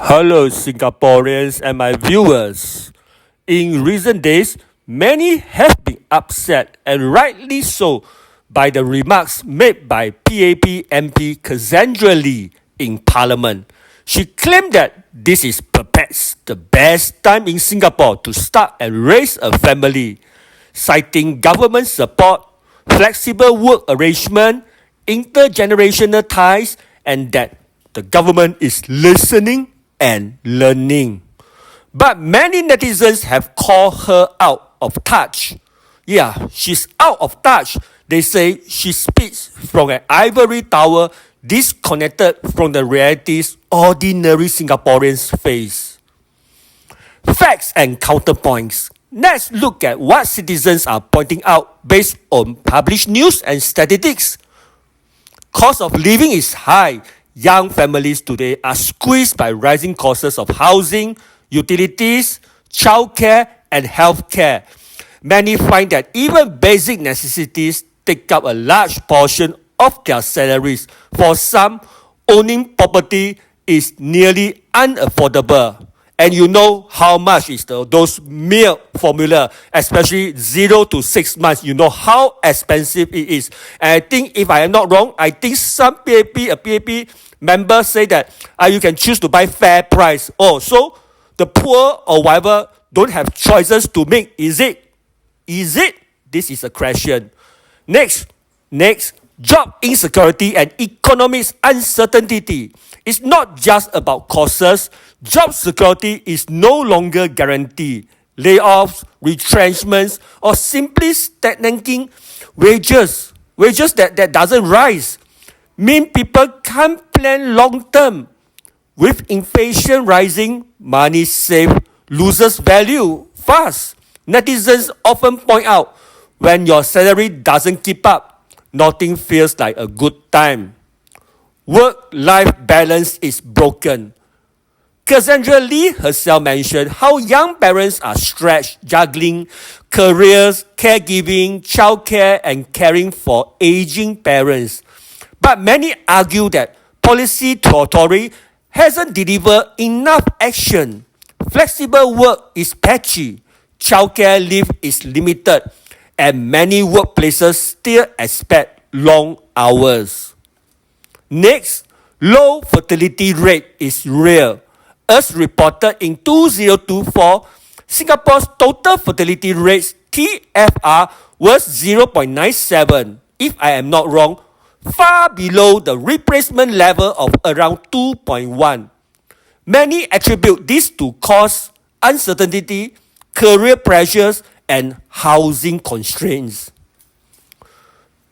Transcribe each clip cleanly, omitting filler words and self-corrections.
Hello, Singaporeans and my viewers. In recent days, many have been upset, and rightly so, by the remarks made by PAP MP Cassandra Lee in Parliament. She claimed that this is perhaps the best time in Singapore to start and raise a family, citing government support, flexible work arrangement, intergenerational ties, and that the government is listening and learning. But many netizens have called her out of touch. Yeah, she's out of touch. They say she speaks from an ivory tower, disconnected from the realities ordinary Singaporeans face. Facts and counterpoints. Let's look at what citizens are pointing out based on published news and statistics. Cost of living is high. Young families today are squeezed by rising costs of housing, utilities, childcare, and healthcare. Many find that even basic necessities take up a large portion of their salaries. For some, owning property is nearly unaffordable. And you know how much is those meal formula, especially 0 to 6 months. You know how expensive it is. And I think, if I am not wrong, I think some PAP members say that you can choose to buy fair price. Oh, so the poor or whatever don't have choices to make. Is it? Is it? This is a question. Next, job insecurity and economic uncertainty. It's not just about costs. Job security is no longer guaranteed. Layoffs, retrenchments, or simply stagnating wages that doesn't rise, mean people can't plan long term. With inflation rising, money saved loses value fast. Netizens often point out, when your salary doesn't keep up, nothing feels like a good time. Work-life balance is broken. Cassandra Lee herself mentioned how young parents are stretched juggling careers, caregiving, childcare, and caring for aging parents. But many argue that policy theory hasn't delivered enough action. Flexible work is patchy, childcare leave is limited, and many workplaces still expect long hours. Next, low fertility rate is real. As reported in 2024, Singapore's total fertility rate (TFR) was 0.97. If I am not wrong, far below the replacement level of around 2.1. Many attribute this to cost, uncertainty, career pressures, and housing constraints.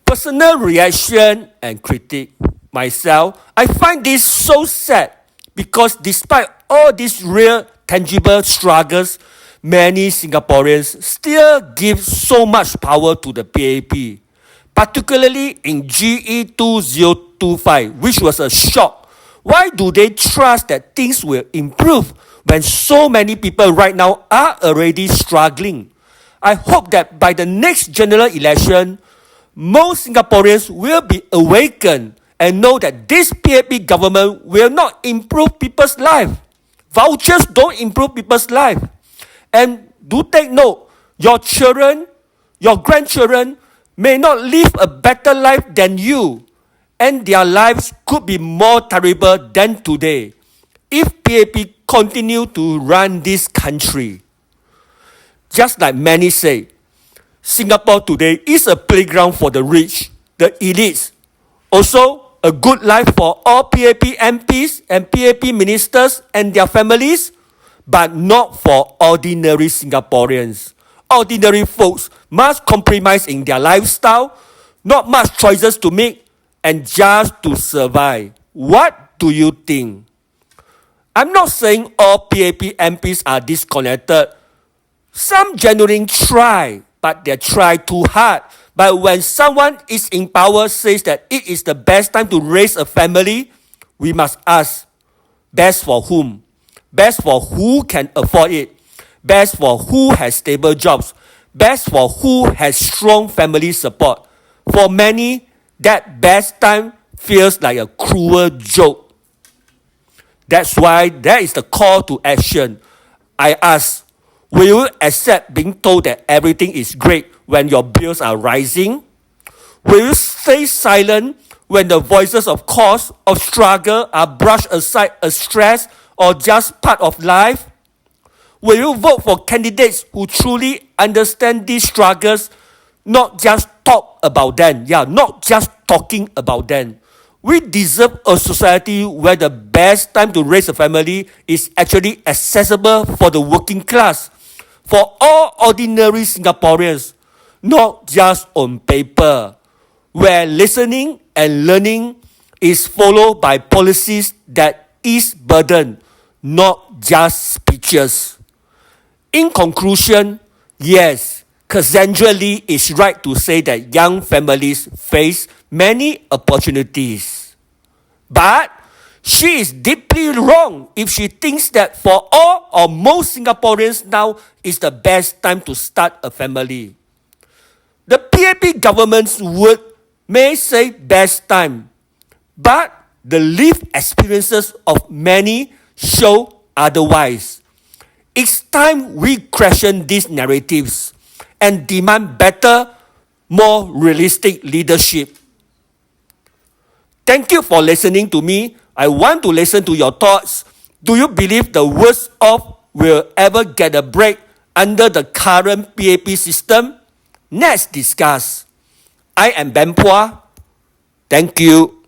Personal reaction and critique. Myself, I find this so sad because despite all these real, tangible struggles, many Singaporeans still give so much power to the PAP, particularly in GE 2025, which was a shock. Why do they trust that things will improve when so many people right now are already struggling? I hope that by the next general election, most Singaporeans will be awakened and know that this PAP government will not improve people's life. Vouchers don't improve people's life. And do take note, your children, your grandchildren may not live a better life than you, and their lives could be more terrible than today if PAP continue to run this country. Just like many say, Singapore today is a playground for the rich, the elites. Also, a good life for all PAP MPs and PAP ministers and their families, but not for ordinary Singaporeans. Ordinary folks must compromise in their lifestyle, not much choices to make, and just to survive. What do you think? I'm not saying all PAP MPs are disconnected. Some genuinely try, but they try too hard. But when someone is in power says that it is the best time to raise a family, we must ask, best for whom? Best for who can afford it? Best for who has stable jobs? Best for who has strong family support? For many, that best time feels like a cruel joke. That's why there is the call to action. I ask, will you accept being told that everything is great when your bills are rising? Will you stay silent when the voices of cause of struggle are brushed aside as stress or just part of life? Will you vote for candidates who truly understand these struggles, not just talk about them? Yeah, not just talking about them. We deserve a society where the best time to raise a family is actually accessible for the working class, for all ordinary Singaporeans, not just on paper, where listening and learning is followed by policies that ease burden, not just speeches. In conclusion, yes, Cassandra Lee is right to say that young families face many opportunities. But she is deeply wrong if she thinks that for all or most Singaporeans now is the best time to start a family. The PAP government's word may say best time, but the lived experiences of many show otherwise. It's time we question these narratives and demand better, more realistic leadership. Thank you for listening to me. I want to listen to your thoughts. Do you believe the worst off will ever get a break under the current PAP system? Let's discuss. I am Puah. Thank you.